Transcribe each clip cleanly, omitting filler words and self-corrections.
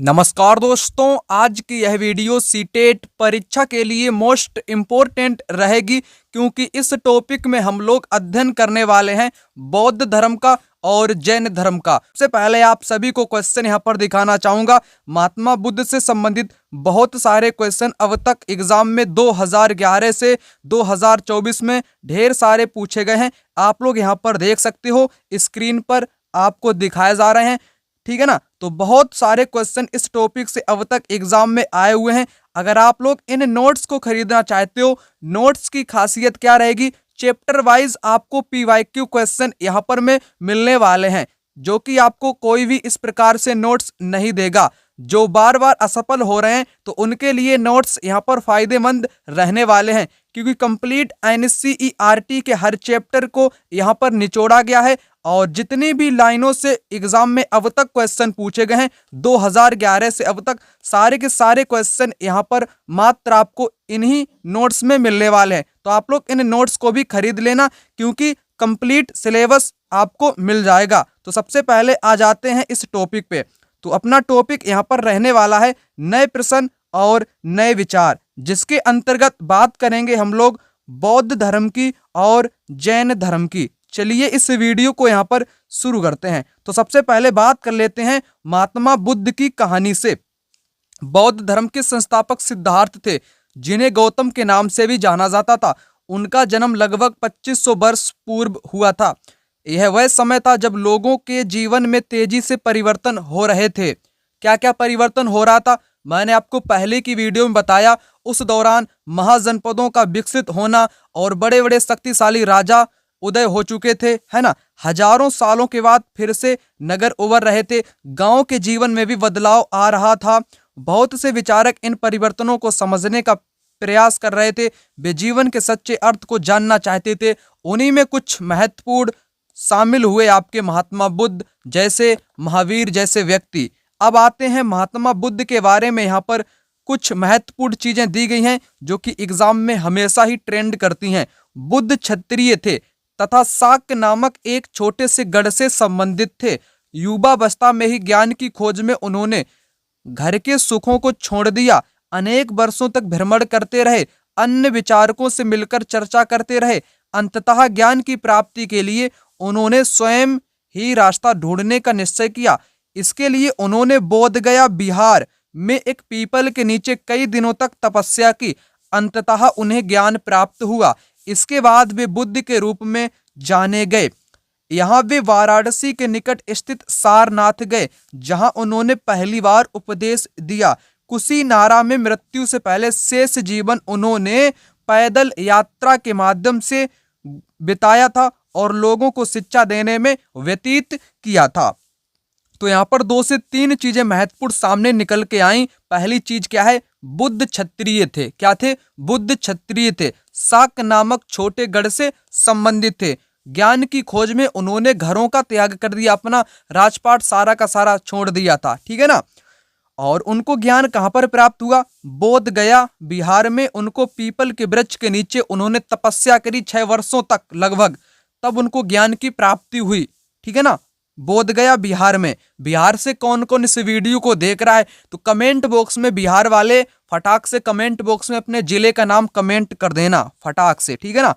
नमस्कार दोस्तों, आज की यह वीडियो सीटेट परीक्षा के लिए मोस्ट इम्पोर्टेंट रहेगी क्योंकि इस टॉपिक में हम लोग अध्ययन करने वाले हैं बौद्ध धर्म का और जैन धर्म का। सबसे पहले आप सभी को क्वेश्चन यहाँ पर दिखाना चाहूँगा। महात्मा बुद्ध से संबंधित बहुत सारे क्वेश्चन अब तक एग्जाम में 2011 से 2024 में ढेर सारे पूछे गए हैं। आप लोग यहाँ पर देख सकते हो, स्क्रीन पर आपको दिखाए जा रहे हैं, ठीक है ना। तो बहुत सारे क्वेश्चन इस टॉपिक से अब तक एग्जाम में आए हुए हैं। अगर आप लोग इन नोट्स को खरीदना चाहते हो, नोट्स की खासियत क्या रहेगी, चैप्टर वाइज आपको पीवाईक्यू क्वेश्चन यहाँ पर में मिलने वाले हैं, जो कि आपको कोई भी इस प्रकार से नोट्स नहीं देगा। जो बार बार असफल हो रहे हैं तो उनके लिए नोट्स यहाँ पर फायदेमंद रहने वाले हैं, क्योंकि कंप्लीट एनसीईआरटी के हर चैप्टर को यहाँ पर निचोड़ा गया है और जितनी भी लाइनों से एग्जाम में अब तक क्वेश्चन पूछे गए हैं 2011 से अब तक, सारे के सारे क्वेश्चन यहाँ पर मात्र आपको इन्हीं नोट्स में मिलने वाले हैं। तो आप लोग इन नोट्स को भी खरीद लेना, क्योंकि कंप्लीट सिलेबस आपको मिल जाएगा। तो सबसे पहले आ जाते हैं इस टॉपिक पे। तो अपना टॉपिक यहाँ पर रहने वाला है नए प्रश्न और नए विचार, जिसके अंतर्गत बात करेंगे हम लोग बौद्ध धर्म की और जैन धर्म की। चलिए इस वीडियो को यहाँ पर शुरू करते हैं। तो सबसे पहले बात कर लेते हैं महात्मा बुद्ध की कहानी से। बौद्ध धर्म के संस्थापक सिद्धार्थ थे, जिन्हें गौतम के नाम से भी जाना जाता था। उनका जन्म लगभग 2500 वर्ष पूर्व हुआ था। यह वह समय था जब लोगों के जीवन में तेजी से परिवर्तन हो रहे थे। क्या क्या परिवर्तन हो रहा था, मैंने आपको पहले की वीडियो में बताया। उस दौरान महाजनपदों का विकसित होना और बड़े बड़े शक्तिशाली राजा उदय हो चुके थे, है ना। हजारों सालों के बाद फिर से नगर उभर रहे थे। गांव के जीवन में भी बदलाव आ रहा था। बहुत से विचारक इन परिवर्तनों को समझने का प्रयास कर रहे थे। वे जीवन के सच्चे अर्थ को जानना चाहते थे। उन्हीं में कुछ महत्वपूर्ण शामिल हुए आपके महात्मा बुद्ध जैसे, महावीर जैसे व्यक्ति। अब आते हैं महात्मा बुद्ध के बारे में। यहाँ पर कुछ महत्वपूर्ण चीजें दी गई हैं जो कि एग्जाम में हमेशा ही ट्रेंड करती हैं। बुद्ध क्षत्रिय थे तथा शाक्य नामक एक छोटे से गढ़ से संबंधित थे। युवावस्था में ही ज्ञान की खोज में उन्होंने घर के सुखों को छोड़ दिया। अनेक वर्षों तक भ्रमण करते रहे, अन्य विचारकों से मिलकर चर्चा करते रहे। अंततः ज्ञान की प्राप्ति के लिए उन्होंने स्वयं ही रास्ता ढूंढने का निश्चय किया। इसके लिए उन्होंने बोध गया बिहार में एक पीपल के नीचे कई दिनों तक तपस्या की। अंततः उन्हें ज्ञान प्राप्त हुआ। इसके बाद वे बुद्ध के रूप में जाने गए। यहाँ वे वाराणसी के निकट स्थित सारनाथ गए, जहाँ उन्होंने पहली बार उपदेश दिया। कुशीनारा में मृत्यु से पहले शेष जीवन उन्होंने पैदल यात्रा के माध्यम से बिताया था और लोगों को शिक्षा देने में व्यतीत किया था। तो यहाँ पर 2 से 3 चीजें महत्वपूर्ण सामने निकल के आई। पहली चीज क्या है, बुद्ध क्षत्रिय थे। क्या थे? बुद्ध क्षत्रिय थे। शाक्य नामक छोटे गढ़ से संबंधित थे। ज्ञान की खोज में उन्होंने घरों का त्याग कर दिया, अपना राजपाट सारा का सारा छोड़ दिया था, ठीक है ना। और उनको ज्ञान कहाँ पर प्राप्त हुआ? बोध गया बिहार में। उनको पीपल के वृक्ष के नीचे उन्होंने तपस्या करी 6 वर्षों तक लगभग, तब उनको ज्ञान की प्राप्ति हुई, ठीक है ना। बोध गया बिहार में। बिहार से कौन कौन इस वीडियो को देख रहा है तो कमेंट बॉक्स में बिहार वाले फटाक से कमेंट बॉक्स में अपने जिले का नाम कमेंट कर देना फटाक से, ठीक है ना।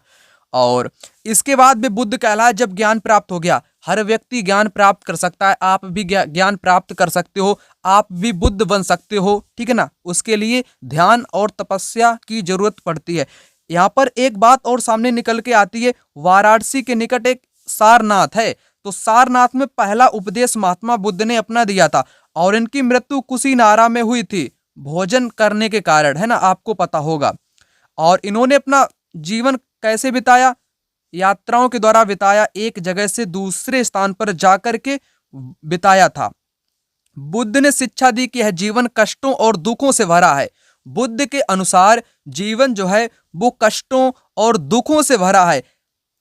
और इसके बाद भी बुद्ध कहलाए। जब ज्ञान प्राप्त हो गया, हर व्यक्ति ज्ञान प्राप्त कर सकता है, आप भी ज्ञान प्राप्त कर सकते हो, आप भी बुद्ध बन सकते हो, ठीक है ना। उसके लिए ध्यान और तपस्या की जरूरत पड़ती है। यहाँ पर एक बात और सामने निकल के आती है, वाराणसी के निकट एक सारनाथ है। तो सारनाथ में पहला उपदेश महात्मा बुद्ध ने अपना दिया था और इनकी मृत्यु कुशीनारा में हुई थी, भोजन करने के कारण, है ना, आपको पता होगा। और इन्होंने अपना जीवन कैसे बिताया? यात्राओं के द्वारा बिताया, एक जगह से दूसरे स्थान पर जाकर के बिताया था। बुद्ध ने शिक्षा दी कि यह जीवन कष्टों और दुखों से भरा है। बुद्ध के अनुसार जीवन जो है वो कष्टों और दुखों से भरा है।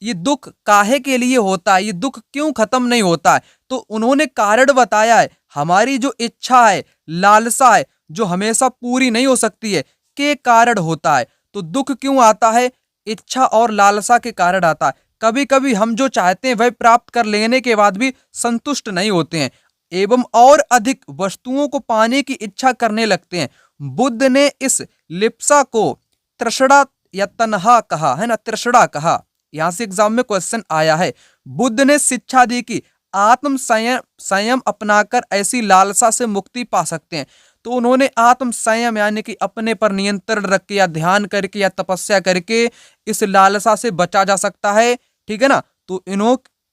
ये दुख काहे के लिए होता है, ये दुख क्यों खत्म नहीं होता है? तो उन्होंने कारण बताया है। हमारी जो इच्छा है, लालसा है, जो हमेशा पूरी नहीं हो सकती है, के कारण होता है। तो दुख क्यों आता है? इच्छा और लालसा के कारण आता है। कभी कभी हम जो चाहते हैं वह प्राप्त कर लेने के बाद भी संतुष्ट नहीं होते हैं। एवं और अधिक वस्तुओं को पाने की इच्छा करने लगते हैं। बुद्ध ने इस लिप्सा को तृष्णा या तन्हा कहा है ना, तृष्णा कहा। यहां से एग्जाम में क्वेश्चन आया है। बुद्ध ने शिक्षा दी कि आत्म संयम अपनाकर ऐसी लालसा से मुक्ति पा सकते हैं। तो उन्होंने आत्म संयम यानी कि अपने पर नियंत्रण रख के या ध्यान करके या तपस्या करके इस लालसा से बचा जा सकता है। ठीक है ना, तो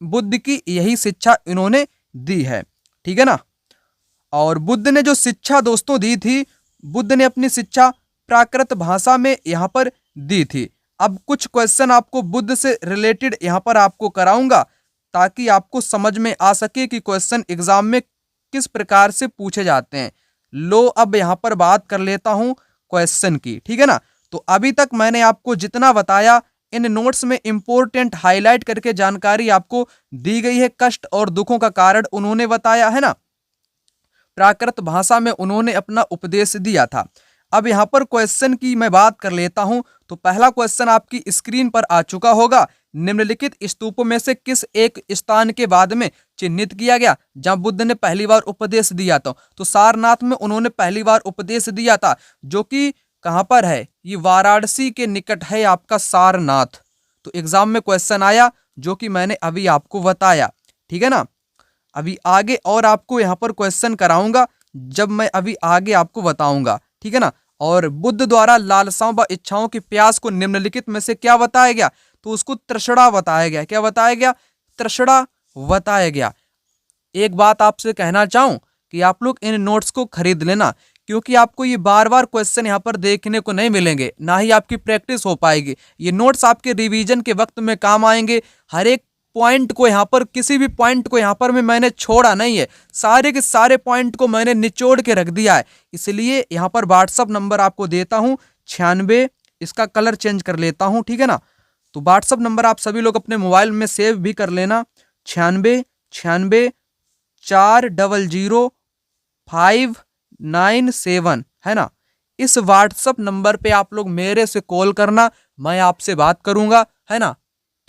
बुद्ध की यही शिक्षा इन्होंने दी है। ठीक है ना, और बुद्ध ने जो शिक्षा दोस्तों दी थी, बुद्ध ने अपनी शिक्षा प्राकृत भाषा में यहाँ पर दी थी। अब कुछ क्वेश्चन आपको बुद्ध से रिलेटेड यहाँ पर आपको कराऊंगा ताकि आपको समझ में आ सके कि क्वेश्चन एग्जाम में किस प्रकार से पूछे जाते हैं। लो अब यहाँ पर बात कर लेता हूँ क्वेश्चन की। ठीक है ना, तो अभी तक मैंने आपको जितना बताया इन नोट्स में इंपॉर्टेंट हाईलाइट करके जानकारी आपको दी गई है। कष्ट और दुखों का कारण उन्होंने बताया है ना, प्राकृत भाषा में उन्होंने अपना उपदेश दिया था। अब यहाँ पर क्वेश्चन की मैं बात कर लेता हूं। तो पहला क्वेश्चन आपकी स्क्रीन पर आ चुका होगा। निम्नलिखित स्तूपों में से किस एक स्थान के बाद में चिन्हित किया गया जहां बुद्ध ने पहली बार उपदेश दिया था? तो सारनाथ में उन्होंने पहली बार उपदेश दिया था, जो कि कहां पर है? ये वाराणसी के निकट है आपका सारनाथ। तो एग्जाम में क्वेश्चन आया जो कि मैंने अभी आपको बताया। ठीक है ना, अभी आगे और आपको यहाँ पर क्वेश्चन कराऊंगा जब मैं अभी आगे आपको बताऊंगा। ठीक है ना, और बुद्ध द्वारा लालसाओं व इच्छाओं की प्यास को निम्नलिखित में से क्या बताया गया? तो उसको तृष्णा बताया गया। क्या बताया गया? तृष्णा बताया गया। एक बात आपसे कहना चाहूं कि आप लोग इन नोट्स को खरीद लेना, क्योंकि आपको ये बार बार क्वेश्चन यहाँ पर देखने को नहीं मिलेंगे, ना ही आपकी प्रैक्टिस हो पाएगी। ये नोट्स आपके रिवीजन के वक्त में काम आएंगे। हर एक पॉइंट को यहाँ पर, किसी भी पॉइंट को यहाँ पर मैंने छोड़ा नहीं है, सारे के सारे पॉइंट को मैंने निचोड़ के रख दिया है। इसलिए यहाँ पर व्हाट्सअप नंबर आपको देता हूँ 96, इसका कलर चेंज कर लेता हूँ। ठीक है ना, तो व्हाट्सअप नंबर आप सभी लोग अपने मोबाइल में सेव भी कर लेना, 9696400597 है ना। इस व्हाट्सअप नंबर पे आप लोग मेरे से कॉल करना, मैं आपसे बात करूंगा, है ना।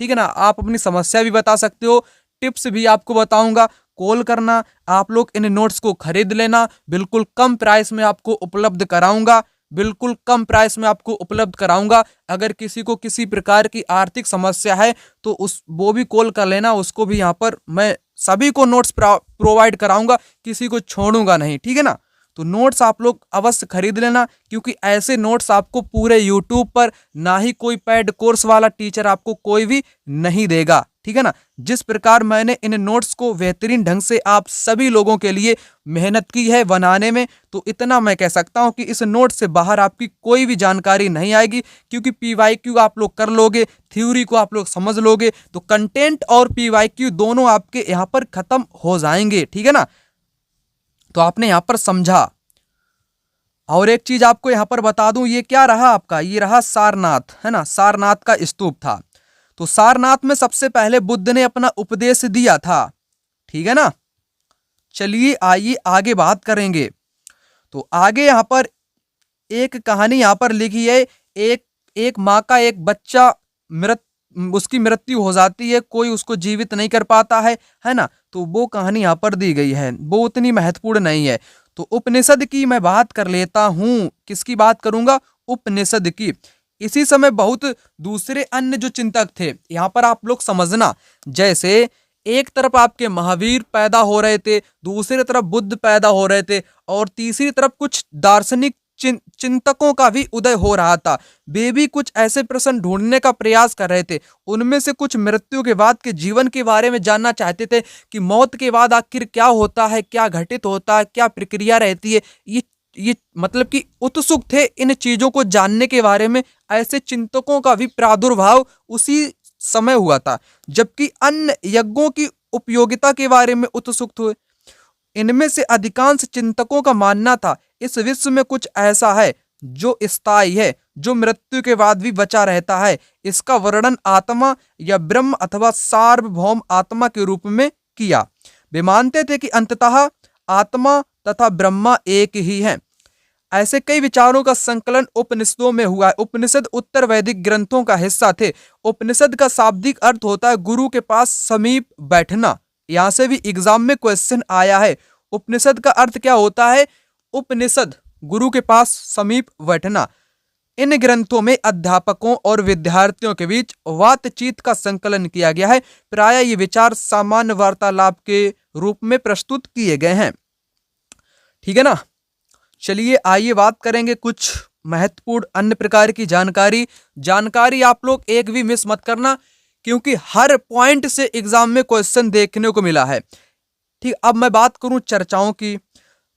ठीक है ना, आप अपनी समस्या भी बता सकते हो, टिप्स भी आपको बताऊंगा। कॉल करना, आप लोग इन नोट्स को खरीद लेना, बिल्कुल कम प्राइस में आपको उपलब्ध कराऊंगा, बिल्कुल कम प्राइस में आपको उपलब्ध कराऊंगा। अगर किसी को किसी प्रकार की आर्थिक समस्या है तो वो भी कॉल कर लेना, उसको भी यहाँ पर मैं सभी को नोट्स प्रोवाइड कराऊंगा, किसी को छोड़ूंगा नहीं। ठीक है ना, तो नोट्स आप लोग अवश्य खरीद लेना, क्योंकि ऐसे नोट्स आपको पूरे यूट्यूब पर ना ही कोई पेड कोर्स वाला टीचर आपको कोई भी नहीं देगा। ठीक है ना, जिस प्रकार मैंने इन नोट्स को बेहतरीन ढंग से आप सभी लोगों के लिए मेहनत की है बनाने में, तो इतना मैं कह सकता हूं कि इस नोट से बाहर आपकी कोई भी जानकारी नहीं आएगी, क्योंकि पीवाईक्यू आप लोग कर लोगे, थ्योरी को आप लोग समझ लोगे, तो कंटेंट और पीवाईक्यू दोनों आपके यहाँ पर खत्म हो जाएंगे। ठीक है ना, तो आपने यहां पर समझा। और एक चीज आपको यहां पर बता दूं, ये क्या रहा आपका? ये रहा सारनाथ, है ना, सारनाथ का स्तूप था। तो सारनाथ में सबसे पहले बुद्ध ने अपना उपदेश दिया था। ठीक है ना, चलिए आइए आगे बात करेंगे। तो आगे यहां पर एक कहानी यहां पर लिखी है। एक माँ का एक बच्चा उसकी मृत्यु हो जाती है, कोई उसको जीवित नहीं कर पाता है ना। तो वो कहानी यहाँ पर दी गई है, वो उतनी महत्वपूर्ण नहीं है। तो उपनिषद की मैं बात कर लेता हूँ। किसकी बात करूंगा? उपनिषद की। इसी समय बहुत दूसरे अन्य जो चिंतक थे, यहाँ पर आप लोग समझना, जैसे एक तरफ आपके महावीर पैदा हो रहे थे, दूसरी तरफ बुद्ध पैदा हो रहे थे, और तीसरी तरफ कुछ दार्शनिक चिंतकों का भी उदय हो रहा था। वे भी कुछ ऐसे प्रश्न ढूंढने का प्रयास कर रहे थे। उनमें से कुछ मृत्यु के बाद के जीवन के बारे में जानना चाहते थे कि मौत के बाद आखिर क्या होता है, क्या घटित होता है, क्या प्रक्रिया रहती है। ये मतलब कि उत्सुक थे इन चीजों को जानने के बारे में। ऐसे चिंतकों का भी प्रादुर्भाव उसी समय हुआ था, जबकि अन्य यज्ञों की उपयोगिता के बारे में उत्सुक हुए। इनमें से अधिकांश चिंतकों का मानना था इस विश्व में कुछ ऐसा है जो स्थायी है, जो मृत्यु के बाद भी बचा रहता है। इसका वर्णन आत्मा या ब्रह्म अथवा सार्वभौम आत्मा के रूप में किया। वे मानते थे कि अंततः आत्मा तथा ब्रह्मा एक ही है। ऐसे कई विचारों का संकलन उपनिषदों में हुआ है। उपनिषद उत्तर वैदिक ग्रंथों का हिस्सा थे। उपनिषद का शाब्दिक अर्थ होता है गुरु के पास समीप बैठना। यहां से भी एग्जाम में क्वेश्चन आया है। उपनिषद का अर्थ क्या होता है? उपनिषद, गुरु के पास समीप बैठना। इन ग्रंथों में अध्यापकों और विद्यार्थियों के बीच बातचीत का संकलन किया गया है। प्रायः ये विचार सामान्य वार्तालाप के रूप में प्रस्तुत किए गए हैं। ठीक है ना। चलिए आइए बात करेंगे कुछ महत्वपूर्ण अन्य प्रकार की जानकारी आप लोग एक भी मिस मत करना, क्योंकि हर पॉइंट से एग्जाम में क्वेश्चन देखने को मिला है। ठीक, अब मैं बात करूं चर्चाओं की।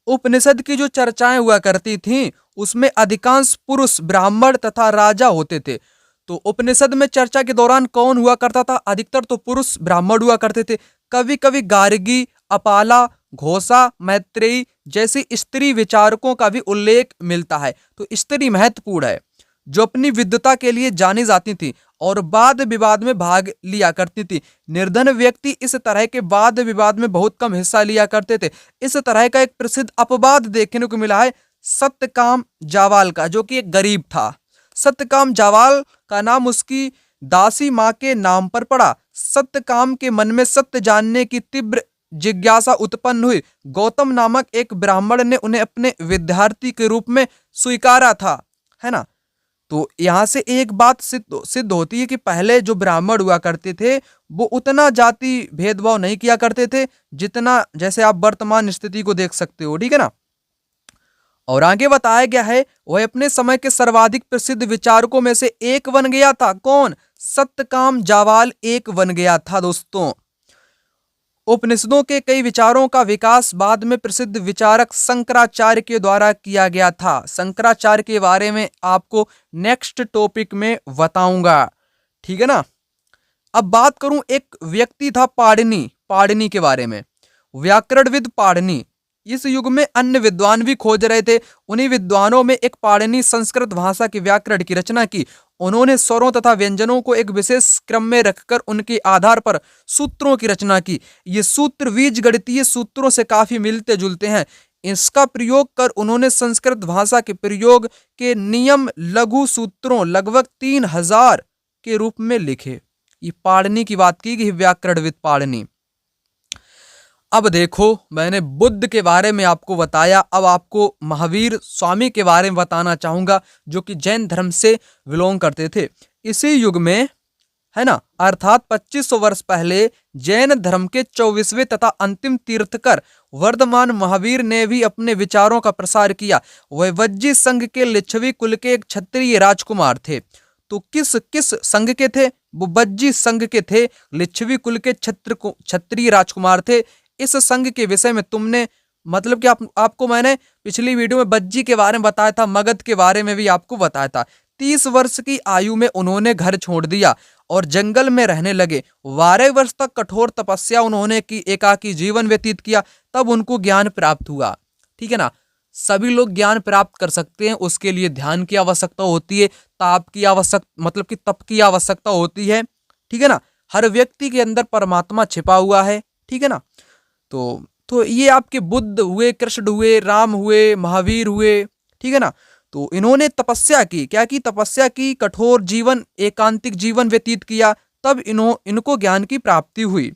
उपनिषद की जो चर्चाएं हुआ करती थीं, उसमें अधिकांश पुरुष ब्राह्मण तथा राजा होते थे। तो उपनिषद में चर्चा के दौरान कौन हुआ करता था? अधिकतर तो पुरुष ब्राह्मण हुआ करते थे। कभी कभी गार्गी, अपाला, घोषा, मैत्रेयी जैसी स्त्री विचारकों का भी उल्लेख मिलता है। तो स्त्री महत्वपूर्ण है, जो अपनी विद्वता के लिए जानी जाती थी और वाद विवाद में भाग लिया करती थी। निर्धन व्यक्ति इस तरह के वाद विवाद में बहुत कम हिस्सा लिया करते थे। इस तरह का एक प्रसिद्ध अपवाद देखने को मिला है सत्यकाम जावाल का, जो कि एक गरीब था। सत्यकाम जावाल का नाम उसकी दासी माँ के नाम पर पड़ा। सत्यकाम के मन में सत्य जानने की तीव्र जिज्ञासा उत्पन्न हुई। गौतम नामक एक ब्राह्मण ने उन्हें अपने विद्यार्थी के रूप में स्वीकारा था, है ना। तो यहाँ से एक बात सिद्ध होती है कि पहले जो ब्राह्मण हुआ करते थे वो उतना जाति भेदभाव नहीं किया करते थे जितना जैसे आप वर्तमान स्थिति को देख सकते हो। ठीक है ना। और आगे बताया गया है वह अपने समय के सर्वाधिक प्रसिद्ध विचारकों में से एक बन गया था। कौन? सत्यकाम जावाल एक बन गया था दोस्तों। उपनिषदों के कई विचारों का विकास बाद में प्रसिद्ध विचारक शंकराचार्य के द्वारा किया गया था। शंकराचार्य के बारे में आपको नेक्स्ट टॉपिक में बताऊंगा। ठीक है ना। अब बात करूं, एक व्यक्ति था पाणिनि के बारे में। व्याकरणविद पाणिनि। इस युग में अन्य विद्वान भी खोज रहे थे। उन्हीं विद्वानों में एक पाणिनि संस्कृत भाषा के व्याकरण की रचना की। उन्होंने स्वरों तथा व्यंजनों को एक विशेष क्रम में रखकर उनके आधार पर सूत्रों की रचना की। ये सूत्र बीजगणितीय सूत्रों से काफी मिलते जुलते हैं। इसका प्रयोग कर उन्होंने संस्कृत भाषा के प्रयोग के नियम लघु सूत्रों लगभग 3000 के रूप में लिखे। ये पाणिनि की बात की गई, व्याकरणविद पाणिनि। अब देखो, मैंने बुद्ध के बारे में आपको बताया। अब आपको महावीर स्वामी के बारे में बताना चाहूंगा, जो कि जैन धर्म से बिलोंग करते थे। इसी युग में, है ना, अर्थात 2500 वर्ष पहले जैन धर्म के 24वें तथा अंतिम तीर्थकर वर्धमान महावीर ने भी अपने विचारों का प्रसार किया। वह वज्जी संघ के लिच्छवी कुल के एक क्षत्रिय राजकुमार थे। तो किस संघ के थे? वो वज्जी संघ के थे, लिच्छवी कुल के क्षत्रिय राजकुमार थे। इस संघ के विषय में तुमने मतलब कि आपको मैंने पिछली वीडियो में बज्जी के बारे में बताया था, मगध के बारे में भी आपको बताया था। 30 वर्ष की आयु में उन्होंने घर छोड़ दिया और जंगल में रहने लगे। 12 वर्ष तक कठोर तपस्या उन्होंने की, एकाकी जीवन व्यतीत किया, तब उनको ज्ञान प्राप्त हुआ। ठीक है ना। सभी लोग ज्ञान प्राप्त कर सकते हैं, उसके लिए ध्यान की आवश्यकता होती है, ताप की आवश्यकता मतलब कि तप की आवश्यकता होती है। ठीक है ना। हर व्यक्ति के अंदर परमात्मा छिपा हुआ है। ठीक है ना। तो ये आपके बुद्ध हुए, कृष्ण हुए, राम हुए, महावीर हुए। ठीक है ना। तो इन्होंने तपस्या की, क्या की? तपस्या की, कठोर जीवन, एकांतिक जीवन व्यतीत किया, तब इनको ज्ञान की प्राप्ति हुई।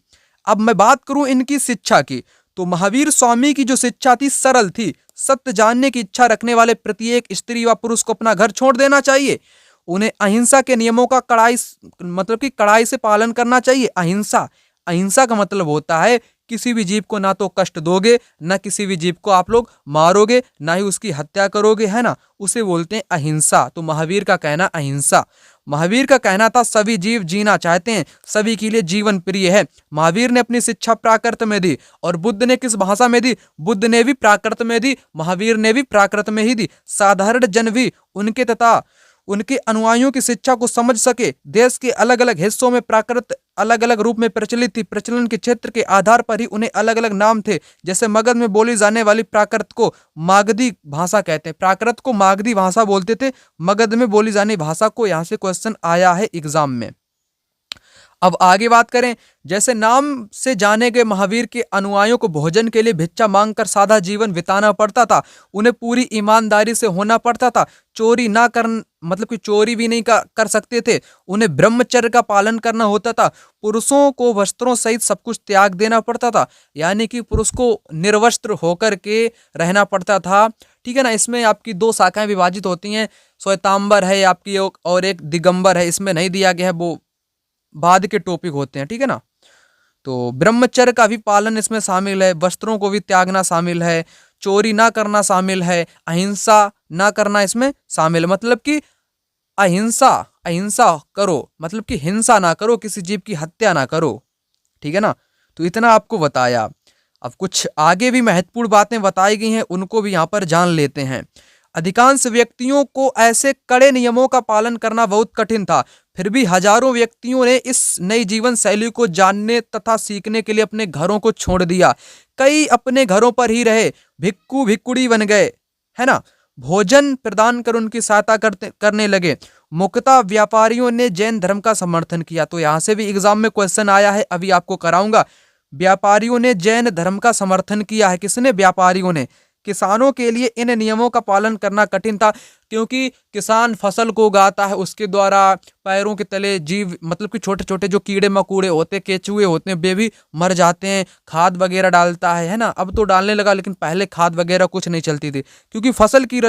अब मैं बात करूं इनकी शिक्षा की, तो महावीर स्वामी की जो शिक्षा थी सरल थी। सत्य जानने की इच्छा रखने वाले प्रत्येक स्त्री व पुरुष को अपना घर छोड़ देना चाहिए। उन्हें अहिंसा के नियमों का कड़ाई से पालन करना चाहिए। अहिंसा का मतलब होता है किसी भी जीव को ना तो कष्ट दोगे, ना किसी भी जीव को आप लोग मारोगे, ना ही उसकी हत्या करोगे, है ना। उसे बोलते हैं अहिंसा। तो महावीर का कहना अहिंसा। महावीर का कहना था सभी जीव जीना चाहते हैं, सभी के लिए जीवन प्रिय है। महावीर ने अपनी शिक्षा प्राकृत में दी। और बुद्ध ने किस भाषा में दी? बुद्ध ने भी प्राकृत में दी, महावीर ने भी प्राकृत में ही दी। साधारण जन भी उनके तथा उनके अनुयायियों की शिक्षा को समझ सके। देश के अलग अलग हिस्सों में प्राकृत अलग अलग रूप में प्रचलित थी। प्रचलन के क्षेत्र के आधार पर ही उन्हें अलग अलग नाम थे। जैसे मगध में बोली जाने वाली प्राकृत को मागधी भाषा कहते हैं। प्राकृत को मागधी भाषा बोलते थे, मगध में बोली जाने भाषा को। यहाँ से क्वेश्चन आया है एग्जाम में। अब आगे बात करें, जैसे नाम से जाने गए महावीर के अनुयायियों को भोजन के लिए भिक्षा मांगकर सादा जीवन बिताना पड़ता था। उन्हें पूरी ईमानदारी से होना पड़ता था। चोरी ना कर मतलब कि चोरी भी नहीं कर सकते थे। उन्हें ब्रह्मचर्य का पालन करना होता था। पुरुषों को वस्त्रों सहित सब कुछ त्याग देना पड़ता था, यानी कि पुरुष को निर्वस्त्र होकर के रहना पड़ता था। ठीक है ना। इसमें आपकी दो शाखाएं विभाजित होती हैं, श्वेतांबर है आपकी और एक दिगंबर है। इसमें नहीं दिया गया है, वो बाद के टॉपिक होते हैं। ठीक है ना। तो ब्रह्मचर्य का भी पालन इसमें शामिल है, वस्त्रों को भी त्यागना शामिल है, चोरी ना करना शामिल है, अहिंसा ना करना इसमें शामिल है। मतलब कि अहिंसा अहिंसा करो, मतलब कि हिंसा ना करो, किसी जीव की हत्या ना करो। ठीक है ना। तो इतना आपको बताया। अब कुछ आगे भी महत्वपूर्ण बातें बताई गई हैं, उनको भी यहाँ पर जान लेते हैं। अधिकांश व्यक्तियों को ऐसे कड़े नियमों का पालन करना बहुत कठिन था। फिर भी हजारों व्यक्तियों ने इस नई जीवन शैली को जानने तथा सीखने के लिए अपने घरों को छोड़ दिया। कई अपने घरों पर ही रहे, भिक्खु भिक्खुड़ी बन गए, है ना। भोजन प्रदान कर उनकी सहायता करने लगे। मुक्ता व्यापारियों ने जैन धर्म का समर्थन किया। तो यहाँ से भी एग्जाम में क्वेश्चन आया है, अभी आपको कराऊंगा। व्यापारियों ने जैन धर्म का समर्थन किया है। किसने? व्यापारियों ने। किसानों के लिए इन नियमों का पालन करना कठिन था, क्योंकि किसान फसल को उगाता है, उसके द्वारा पैरों के तले जीव मतलब कि छोटे छोटे जो कीड़े मकोड़े होते हैं, केचुए होते हैं, वे भी मर जाते हैं। खाद वगैरह डालता है ना। अब तो डालने लगा, लेकिन पहले खाद वगैरह कुछ नहीं चलती थी, क्योंकि फसल की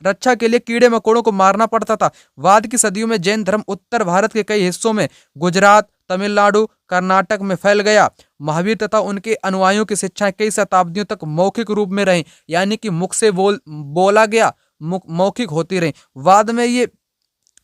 रक्षा के लिए कीड़े मकोड़ों को मारना पड़ता था। बाद की सदियों में जैन धर्म उत्तर भारत के कई हिस्सों में, गुजरात, तमिलनाडु, कर्नाटक में फैल गया। महावीर तथा उनके अनुयायियों की शिक्षाएं कई शताब्दियों तक मौखिक रूप में रही, यानी कि मुख से बोला गया, मौखिक होती रही। बाद में ये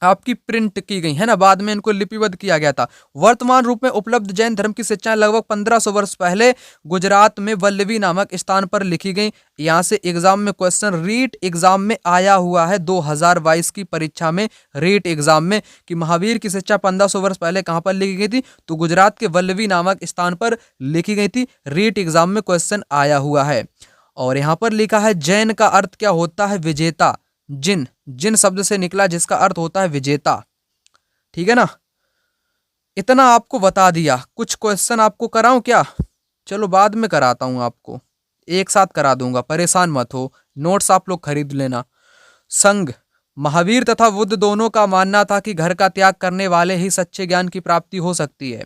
आपकी प्रिंट की गई, है ना। बाद में इनको लिपिबद्ध किया गया था। वर्तमान रूप में उपलब्ध जैन धर्म की शिक्षाएं लगभग 1500 वर्ष पहले गुजरात में वल्लवी नामक स्थान पर लिखी गई। यहाँ से एग्जाम में क्वेश्चन रीट एग्जाम में आया हुआ है 2022 की परीक्षा में, रीट एग्जाम में, कि महावीर की शिक्षा 1500 वर्ष पहले कहाँ पर लिखी गई थी? तो गुजरात के वल्लवी नामक स्थान पर लिखी गई थी। रीट एग्जाम में क्वेश्चन आया हुआ है। और यहाँ पर लिखा है जैन का अर्थ क्या होता है? विजेता। जिन जिन शब्द से निकला, जिसका अर्थ होता है विजेता। ठीक है ना। इतना आपको बता दिया। कुछ क्वेश्चन आपको कराऊं क्या? चलो बाद में कराता हूं आपको, एक साथ करा दूंगा, परेशान मत हो। नोट्स आप लोग खरीद लेना। संघ। महावीर तथा बुद्ध दोनों का मानना था कि घर का त्याग करने वाले ही सच्चे ज्ञान की प्राप्ति हो सकती है।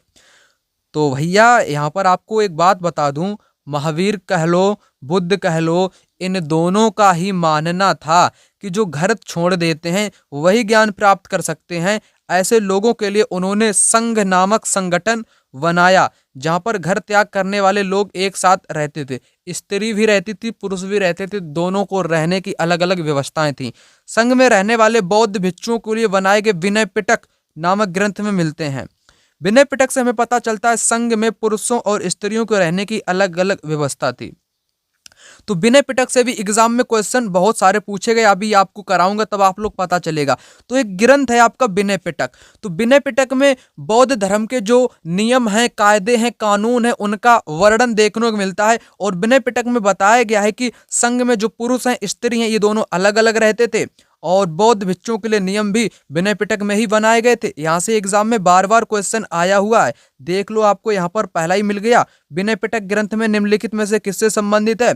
तो भैया यहाँ पर आपको एक बात बता दूं, महावीर कह लो, बुद्ध कह लो, इन दोनों का ही मानना था कि जो घर छोड़ देते हैं वही ज्ञान प्राप्त कर सकते हैं। ऐसे लोगों के लिए उन्होंने संघ नामक संगठन बनाया, जहां पर घर त्याग करने वाले लोग एक साथ रहते थे। स्त्री भी रहती थी, पुरुष भी रहते थे, दोनों को रहने की अलग अलग व्यवस्थाएं थी। संघ में रहने वाले बौद्ध भिक्षुओं के लिए बनाए गए विनय पिटक नामक ग्रंथ में मिलते हैं। विनय पिटक से हमें पता चलता है संघ में पुरुषों और स्त्रियों को रहने की अलग अलग व्यवस्था थी। तो विनय पिटक से भी एग्जाम में क्वेश्चन बहुत सारे पूछे गए, अभी आपको कराऊंगा तब आप लोग पता चलेगा। तो एक ग्रंथ है आपका विनय पिटक। तो विनय पिटक में बौद्ध धर्म के जो नियम हैं, कायदे हैं, कानून है, उनका वर्णन देखने को मिलता है। और विनय पिटक में बताया गया है कि संघ में जो पुरुष हैं, स्त्री हैं, ये दोनों अलग अलग रहते थे। और बौद्ध भिक्षुओं के लिए नियम भी विनय पिटक में ही बनाए गए थे। यहाँ से एग्जाम में बार बार क्वेश्चन आया हुआ है, देख लो, आपको यहाँ पर पहला ही मिल गया। विनय पिटक ग्रंथ में निम्नलिखित में से किससे संबंधित है?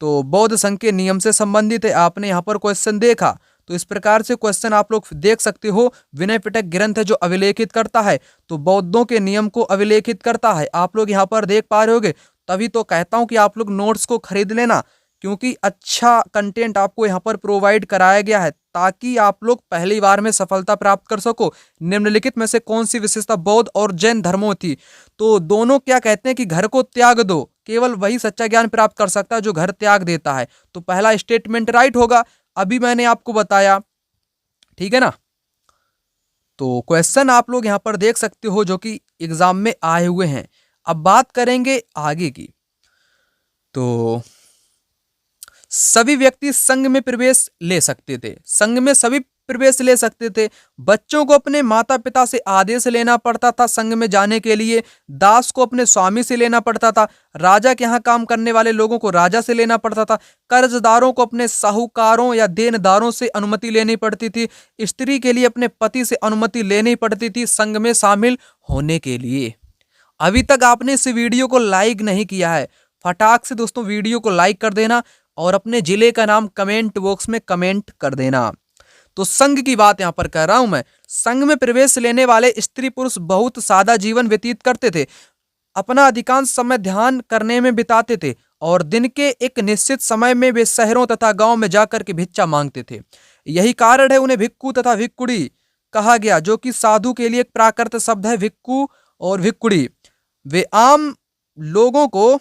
तो बौद्ध संघ के नियम से संबंधित है। आपने यहाँ पर क्वेश्चन देखा, तो इस प्रकार से क्वेश्चन आप लोग देख सकते हो। विनय पिटक ग्रंथ है जो अभिलेखित करता है, तो बौद्धों के नियम को अभिलेखित करता है। आप लोग यहाँ पर देख पा रहे होगे, तभी तो कहता हूँ कि आप लोग नोट्स को खरीद लेना, क्योंकि अच्छा कंटेंट आपको यहाँ पर प्रोवाइड कराया गया है, ताकि आप लोग पहली बार में सफलता प्राप्त कर सको। निम्नलिखित में से कौन सी विशेषता बौद्ध और जैन धर्मों थी? तो दोनों क्या कहते हैं कि घर को त्याग दो, केवल वही सच्चा ज्ञान प्राप्त कर सकता है जो घर त्याग देता है। तो पहला स्टेटमेंट राइट होगा, अभी मैंने आपको बताया। ठीक है ना। तो क्वेश्चन आप लोग यहाँ पर देख सकते हो जो कि एग्जाम में आए हुए हैं। अब बात करेंगे आगे की। तो सभी व्यक्ति संघ में प्रवेश ले सकते थे, संघ में सभी प्रवेश ले सकते थे। बच्चों को अपने माता पिता से आदेश लेना पड़ता था संघ में जाने के लिए, दास को अपने स्वामी से लेना पड़ता था, राजा के यहाँ काम करने वाले लोगों को राजा से लेना पड़ता था, कर्जदारों को अपने साहूकारों या देनदारों से अनुमति लेनी पड़ती थी, स्त्री के लिए अपने पति से अनुमति लेनी पड़ती थी संघ में शामिल होने के लिए। अभी तक आपने इस वीडियो को लाइक नहीं किया है, फटाक से दोस्तों वीडियो को लाइक कर देना और अपने जिले का नाम कमेंट बॉक्स में कमेंट कर देना। तो संघ की बात यहां पर कर रहा हूं मैं। संघ में प्रवेश लेने वाले स्त्री पुरुष बहुत सादा जीवन व्यतीत करते थे, अपना अधिकांश समय ध्यान करने में बिताते थे और दिन के एक निश्चित समय में वे शहरों तथा गांव में जाकर के भिक्षा मांगते थे। यही कारण है उन्हें भिक्खु तथा भिक्कुड़ी कहा गया, जो कि साधु के लिए एक प्राकृत शब्द है। भिक्खु और भिक्कुड़ी वे आम लोगों को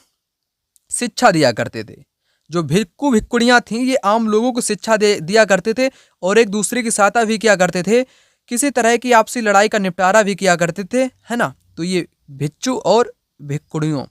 शिक्षा दिया करते थे। जो भिक्खु भिक्कुड़ियां थीं ये आम लोगों को शिक्षा दिया करते थे और एक दूसरे की सहायता भी किया करते थे, किसी तरह की आपसी लड़ाई का निपटारा भी किया करते थे, है ना। तो ये भिक्षु और भिक्कुड़ियों।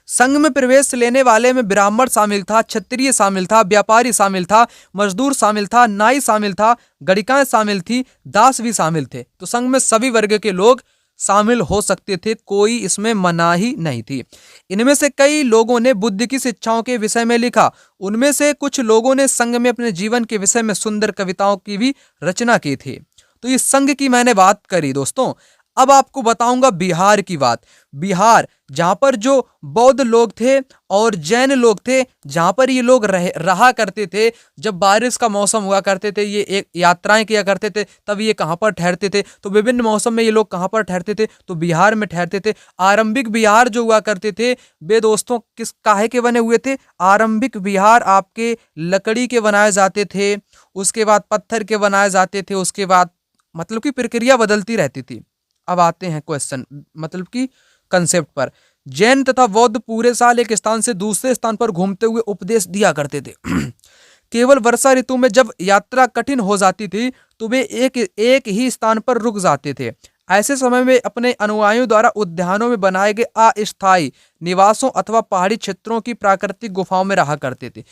संघ में प्रवेश लेने वाले में ब्राह्मण शामिल था, क्षत्रिय शामिल था, व्यापारी शामिल था, मजदूर शामिल था, नाई शामिल था, गणिकाएं शामिल थी, दास भी शामिल थे। तो संघ में सभी वर्ग के लोग शामिल हो सकते थे, कोई इसमें मनाही नहीं थी। इनमें से कई लोगों ने बुद्ध की शिक्षाओं के विषय में लिखा। उनमें से कुछ लोगों ने संघ में अपने जीवन के विषय में सुंदर कविताओं की भी रचना की थी। तो इस संघ की मैंने बात करी दोस्तों। अब आपको बताऊंगा बिहार की बात। बिहार जहां पर जो बौद्ध लोग थे और जैन लोग थे, जहां पर ये लोग रहा करते थे, जब बारिश का मौसम हुआ करते थे, ये एक यात्राएं किया करते थे, तब ये कहां पर ठहरते थे। तो विभिन्न मौसम में ये लोग कहां पर ठहरते थे, तो बिहार में ठहरते थे। आरंभिक बिहार जो हुआ करते थे वे दोस्तों किस काहे के बने हुए थे। आरंभिक बिहार आपके लकड़ी के बनाए जाते थे, उसके बाद पत्थर के बनाए जाते थे, उसके बाद मतलब की प्रक्रिया बदलती रहती थी। अब आते हैं क्वेश्चन मतलब कि कंसेप्ट पर। जैन तथा बौद्ध पूरे साल एक स्थान से दूसरे स्थान पर घूमते हुए उपदेश दिया करते थे। केवल वर्षा ऋतु में जब यात्रा कठिन हो जाती थी तो वे एक ही स्थान पर रुक जाते थे। ऐसे समय में अपने अनुयायियों द्वारा उद्यानों में बनाए गए अस्थायी निवासों अथवा पहाड़ी क्षेत्रों की प्राकृतिक गुफाओं में रहा करते थे।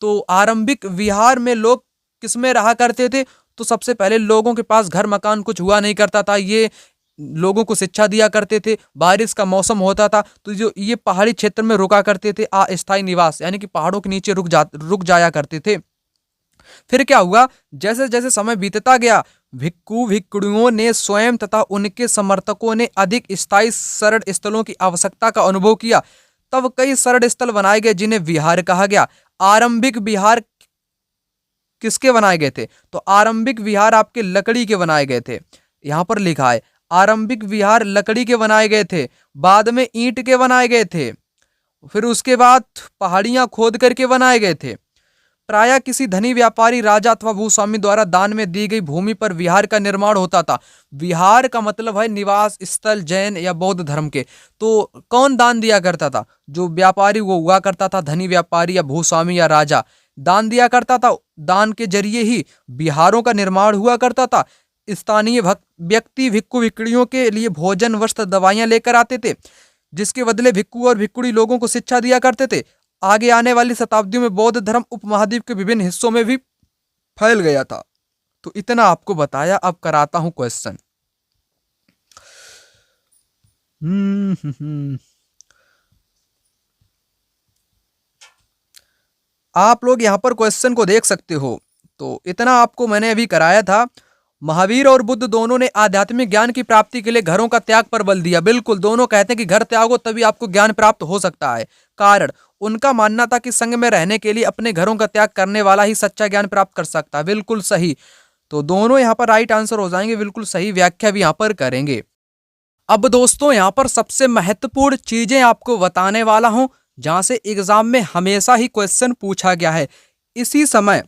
तो आरंभिक विहार में लोग किसमें रहा करते थे, तो सबसे पहले लोगों के पास घर मकान कुछ हुआ नहीं करता था, ये लोगों को शिक्षा दिया करते थे। बारिश का मौसम होता था तो जो ये पहाड़ी क्षेत्र में रुका करते थे, अस्थायी निवास यानी कि पहाड़ों के नीचे रुक जाया करते थे। फिर क्या हुआ, जैसे जैसे समय बीतता गया भिक्खु भिक्खुड़ियों ने स्वयं तथा उनके समर्थकों ने अधिक स्थायी शरण स्थलों की आवश्यकता का अनुभव किया। तब कई शरण स्थल बनाए गए जिन्हें विहार कहा गया। आरंभिक विहार किसके बनाए गए थे, तो आरंभिक विहार आपके लकड़ी के बनाए गए थे। यहां पर लिखा है आरंभिक विहार लकड़ी के बनाए गए थे, बाद में ईंट के बनाए गए थे, फिर उसके बाद पहाड़ियां खोद करके बनाए गए थे। प्रायः किसी धनी व्यापारी राजा अथवा भूस्वामी द्वारा दान में दी गई भूमि पर विहार का निर्माण होता था। विहार का मतलब है निवास स्थल जैन या बौद्ध धर्म के। तो कौन दान दिया करता था, जो व्यापारी वो हुआ करता था, धनी व्यापारी या भूस्वामी या राजा दान दिया करता था। दान के जरिए ही विहारों का निर्माण हुआ करता था। स्थानीय व्यक्ति भिक्खु भिक्कुड़ियों के लिए भोजन वस्त्र दवाइयां लेकर आते थे, जिसके बदले भिक्खु और भिक्कुड़ी लोगों को शिक्षा दिया करते थे। आगे आने वाली शताब्दियों में बौद्ध धर्म उपमहाद्वीप के विभिन्न हिस्सों में भी फैल गया था। तो इतना आपको बताया, अब कराता हूं क्वेश्चन। आप लोग यहां पर क्वेश्चन को देख सकते हो। तो इतना आपको मैंने अभी कराया था। महावीर और बुद्ध दोनों ने आध्यात्मिक ज्ञान की प्राप्ति के लिए घरों का त्याग पर बल दिया। बिल्कुल, दोनों कहते हैं कि घर त्यागो तभी आपको ज्ञान प्राप्त हो सकता है। कारण उनका मानना था कि संघ में रहने के लिए अपने घरों का त्याग करने वाला ही सच्चा ज्ञान प्राप्त कर सकता है। बिल्कुल सही। तो दोनों यहाँ पर राइट आंसर हो जाएंगे, बिल्कुल सही व्याख्या भी यहाँ पर करेंगे। अब दोस्तों यहाँ पर सबसे महत्वपूर्ण चीजें आपको बताने वाला हूं, जहां से एग्जाम में हमेशा ही क्वेश्चन पूछा गया है। इसी समय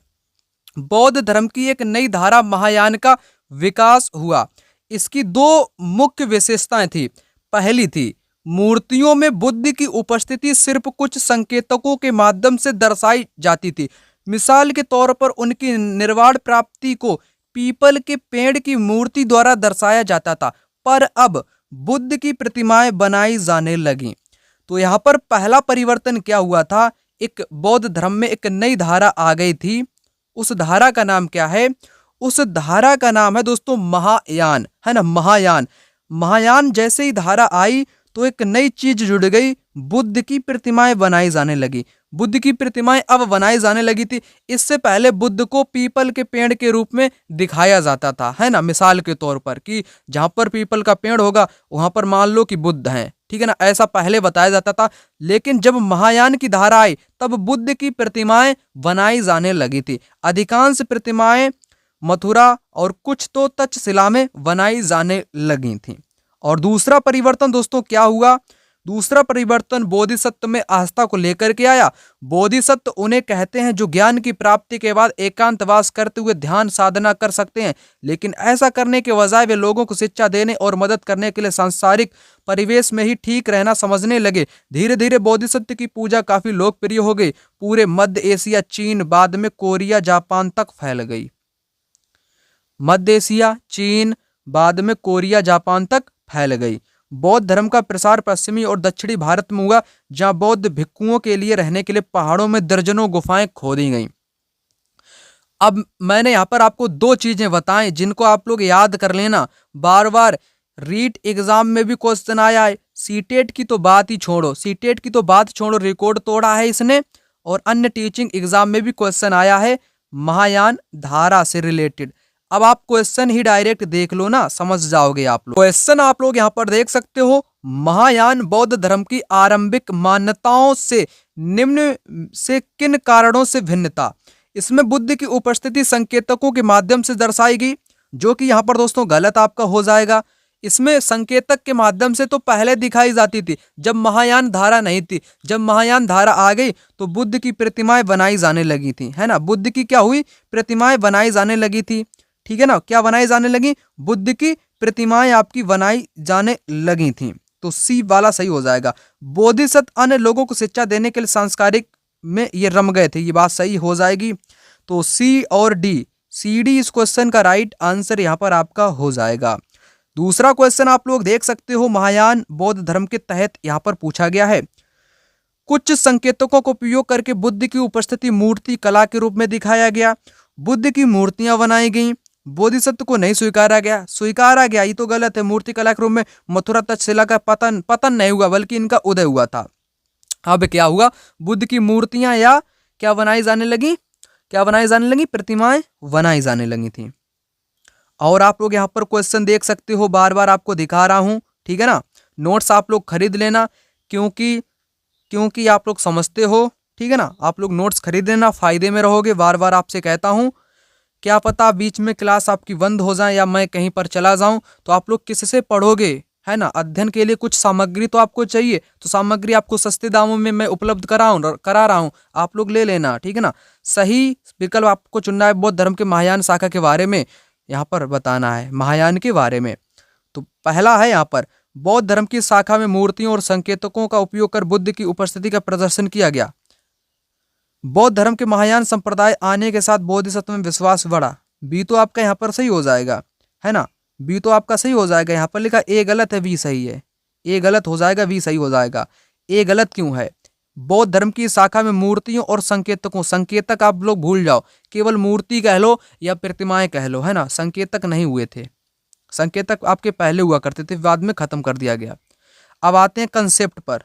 बौद्ध धर्म की एक नई धारा महायान का विकास हुआ। इसकी दो मुख्य विशेषताएं थी। पहली थी मूर्तियों में बुद्ध की उपस्थिति सिर्फ कुछ संकेतकों के माध्यम से दर्शाई जाती थी। मिसाल के तौर पर उनकी निर्वाण प्राप्ति को पीपल के पेड़ की मूर्ति द्वारा दर्शाया जाता था, पर अब बुद्ध की प्रतिमाएं बनाई जाने लगीं। तो यहाँ पर पहला परिवर्तन क्या हुआ था, एक बौद्ध धर्म में एक नई धारा आ गई थी। उस धारा का नाम क्या है? उस धारा का नाम है दोस्तों महायान, है ना, महायान। महायान जैसे ही धारा आई तो एक नई चीज जुड़ गई, बुद्ध की प्रतिमाएं बनाई जाने लगी। बुद्ध की प्रतिमाएं अब बनाई जाने लगी थी। इससे पहले बुद्ध को पीपल के पेड़ के रूप में दिखाया जाता था, है ना, मिसाल के तौर पर कि जहां पर पीपल का पेड़ होगा वहां पर मान लो कि बुद्ध हैं, ठीक है ना, ऐसा पहले बताया जाता था। लेकिन जब महायान की धारा आई तब बुद्ध की प्रतिमाएं बनाई जाने लगी थी। अधिकांश प्रतिमाएं मथुरा और कुछ तो तक्षशिला में बनाई जाने लगी थी। और दूसरा परिवर्तन दोस्तों क्या हुआ? दूसरा परिवर्तन बोधिसत्व में आस्था को लेकर के आया। बोधिसत्व उन्हें कहते हैं जो ज्ञान की प्राप्ति के बाद एकांतवास करते हुए ध्यान साधना कर सकते हैं, लेकिन ऐसा करने के बजाय वे लोगों को शिक्षा देने और मदद करने के लिए सांसारिक परिवेश में ही ठीक रहना समझने लगे। धीरे धीरे बोधिसत्व की पूजा काफी लोकप्रिय हो गई। पूरे मध्य एशिया, चीन, बाद में कोरिया, जापान तक फैल गई। मध्य एशिया, चीन, बाद में कोरिया, जापान तक फैल गई। बौद्ध धर्म का प्रसार पश्चिमी और दक्षिणी भारत में हुआ, जहां बौद्ध भिक्षुओं के लिए रहने के लिए पहाड़ों में दर्जनों गुफाएं खोदी गईं। अब मैंने यहाँ पर आपको दो चीजें बताएं जिनको आप लोग याद कर लेना। बार बार रीट एग्जाम में भी क्वेश्चन आया है। सीटेट की तो बात ही छोड़ो, सीटेट की तो बात छोड़ो, रिकॉर्ड तोड़ा है इसने। और अन्य टीचिंग एग्जाम में भी क्वेश्चन आया है महायान धारा से रिलेटेड। अब आप क्वेश्चन ही डायरेक्ट देख लो ना, समझ जाओगे आप लोग। क्वेश्चन आप लोग यहाँ पर देख सकते हो, महायान बौद्ध धर्म की आरंभिक मान्यताओं से निम्न से किन कारणों से भिन्नता? इसमें बुद्ध की उपस्थिति संकेतकों के माध्यम से दर्शाई गई, जो कि यहाँ पर दोस्तों गलत आपका हो जाएगा। इसमें संकेतक के माध्यम से तो पहले दिखाई जाती थी जब महायान धारा नहीं थी। जब महायान धारा आ गई तो बुद्ध की प्रतिमाएं बनाई जाने लगी थी, है ना। बुद्ध की क्या हुई? प्रतिमाएं बनाई जाने लगी थी, ठीक है ना। क्या बनाई जाने लगी? बुद्ध की प्रतिमाएं आपकी बनाई जाने लगी थी। तो सी वाला सही हो जाएगा। बोधिसत्व अन्य लोगों को शिक्षा देने के लिए सांस्कृतिक में ये रम गए थे, ये बात सही हो जाएगी। तो सी और डी, सी डी इस क्वेश्चन का राइट आंसर यहाँ पर आपका हो जाएगा। दूसरा क्वेश्चन आप लोग देख सकते हो, महायान बौद्ध धर्म के तहत यहाँ पर पूछा गया है। कुछ संकेतकों को उपयोग करके बुद्ध की उपस्थिति मूर्ति कला के रूप में दिखाया गया। बुद्ध की मूर्तियां बनाई गई, बोधिसत्व को नहीं स्वीकारा गया। स्वीकारा गया ये तो गलत है। मूर्ति कला के रूप में मथुरा तक्षशिला का पतन नहीं हुआ, बल्कि इनका उदय हुआ था। अब क्या हुआ? बुद्ध की मूर्तियां या क्या बनाई जाने लगी? क्या बनाई जाने लगी? प्रतिमाएं बनाई जाने लगी थी। और आप लोग यहाँ पर क्वेश्चन देख सकते हो, बार बार आपको दिखा रहा हूं, ठीक है ना। नोट्स आप लोग खरीद लेना, क्योंकि आप लोग समझते हो, ठीक है ना। आप लोग नोट्स खरीद लेना, फायदे में रहोगे। बार बार आपसे कहता हूं, क्या पता बीच में क्लास आपकी बंद हो जाए या मैं कहीं पर चला जाऊं, तो आप लोग किससे पढ़ोगे, है ना। अध्ययन के लिए कुछ सामग्री तो आपको चाहिए, तो सामग्री आपको सस्ते दामों में मैं उपलब्ध करा रहा हूं, आप लोग ले लेना, ठीक है ना। सही विकल्प आपको चुनना है। बौद्ध धर्म के महायान शाखा के बारे में यहाँ पर बताना है, महायान के बारे में। तो पहला है यहाँ पर, बौद्ध धर्म की शाखा में मूर्तियों और संकेतकों का उपयोग कर बुद्ध की उपस्थिति का प्रदर्शन किया गया। बौद्ध धर्म के महायान संप्रदाय आने के साथ बोधिसत्व में विश्वास बढ़ा। बी तो आपका यहाँ पर सही हो जाएगा, है ना। बी तो आपका सही हो जाएगा। यहाँ पर लिखा ए गलत है, बी सही है। ए गलत हो जाएगा, बी सही हो जाएगा। ए गलत क्यों है? बौद्ध धर्म की शाखा में मूर्तियों और संकेतकों, संकेतक आप लोग भूल जाओ, केवल मूर्ति कह लो या प्रतिमाएं कह लो, है ना। संकेतक नहीं हुए थे। संकेतक आपके पहले हुआ करते थे, बाद में खत्म कर दिया गया। अब आते हैं कंसेप्ट पर।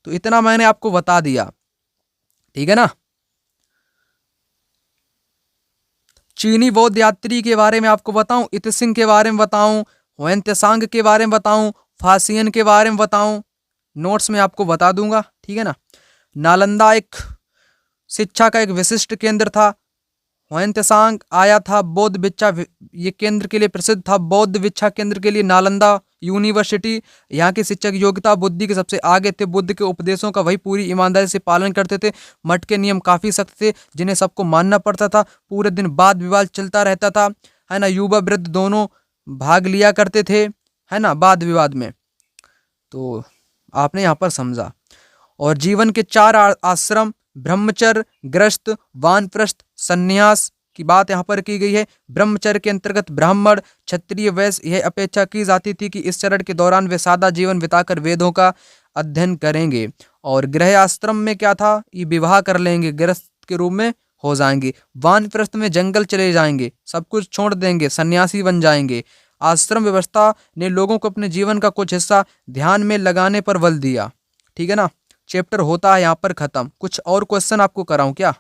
तो इतना मैंने आपको बता दिया, ठीक है ना। चीनी बौद्ध यात्री के बारे में आपको बताऊं, इतसिंग के बारे में बताऊं, हुएंत्सांग के बारे में बताऊं, फासियन के बारे में बताऊं, नोट्स में आपको बता दूंगा, ठीक है ना। नालंदा एक शिक्षा का एक विशिष्ट केंद्र था। हुएंत्सांग आया था बौद्ध भिक्षा ये केंद्र के लिए प्रसिद्ध था। बौद्ध भिक्षा केंद्र के लिए नालंदा यूनिवर्सिटी, यहाँ की शिक्षक योग्यता बुद्धि के सबसे आगे थे। बुद्ध के उपदेशों का वही पूरी ईमानदारी से पालन करते थे। मठ के नियम काफी सख्त थे, जिन्हें सबको मानना पड़ता था। पूरे दिन वाद विवाद चलता रहता था, है ना। युवा वृद्ध दोनों भाग लिया करते थे, है ना, वाद विवाद में। तो आपने यहाँ पर समझा। और जीवन के 4 आश्रम, ब्रह्मचर्य, गृहस्थ, वानप्रस्थ, संन्यास की बात यहाँ पर की गई है। ब्रह्मचर्य के अंतर्गत ब्राह्मण, क्षत्रिय, वैश्य यह अपेक्षा की जाती थी कि इस चरण के दौरान वे सादा जीवन बिताकर वेदों का अध्ययन करेंगे। और गृह आश्रम में क्या था, ये विवाह कर लेंगे, गृहस्थ के रूप में हो जाएंगे। वानप्रस्थ में जंगल चले जाएंगे, सब कुछ छोड़ देंगे, सन्यासी बन जाएंगे। आश्रम व्यवस्था ने लोगों को अपने जीवन का कुछ हिस्सा ध्यान में लगाने पर बल दिया। ठीक है ना, चैप्टर होता है यहाँ पर खत्म। कुछ और क्वेश्चन आपको कराऊं क्या?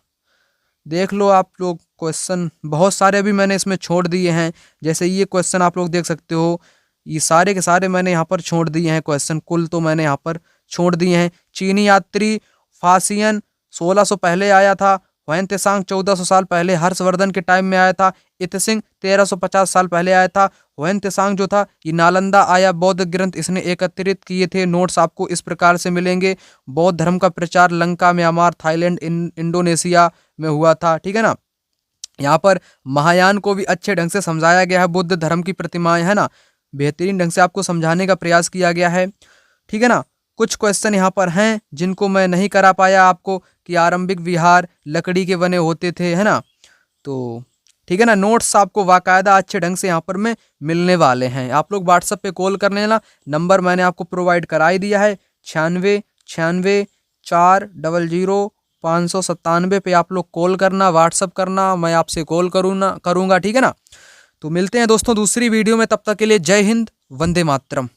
देख लो आप लोग, क्वेश्चन बहुत सारे अभी मैंने इसमें छोड़ दिए हैं। जैसे ये क्वेश्चन आप लोग देख सकते हो, ये सारे के सारे मैंने यहाँ पर छोड़ दिए हैं क्वेश्चन, कुल तो मैंने यहाँ पर छोड़ दिए हैं। चीनी यात्री फासियन 1600 पहले आया था। हुएन त्सांग 1400 साल पहले हर्षवर्धन के टाइम में आया था। इतसिंह 1350 साल पहले आया था। हुएन त्सांग जो था ये नालंदा आया, बौद्ध ग्रंथ इसने एकत्रित किए थे। नोट्स आपको इस प्रकार से मिलेंगे। बौद्ध धर्म का प्रचार लंका, म्यांमार, थाईलैंड, इंडोनेशिया में हुआ था। ठीक है ना, यहाँ पर महायान को भी अच्छे ढंग से समझाया गया है। बुद्ध धर्म की प्रतिमाएं है ना, बेहतरीन ढंग से आपको समझाने का प्रयास किया गया है। ठीक है ना, कुछ क्वेश्चन यहाँ पर हैं जिनको मैं नहीं करा पाया आपको, कि आरंभिक विहार लकड़ी के बने होते थे, है ना। तो ठीक है ना, नोट्स आपको बाकायदा अच्छे ढंग से यहाँ पर में मिलने वाले हैं। आप लोग व्हाट्सएप पे कॉल कर लेना, नंबर मैंने आपको प्रोवाइड करा ही दिया है। 96 400 597 पे आप लोग कॉल करना, व्हाट्सअप करना, मैं आपसे कॉल करूँगा। ठीक है ना, तो मिलते हैं दोस्तों दूसरी वीडियो में, तब तक के लिए जय हिंद, वंदे मातरम।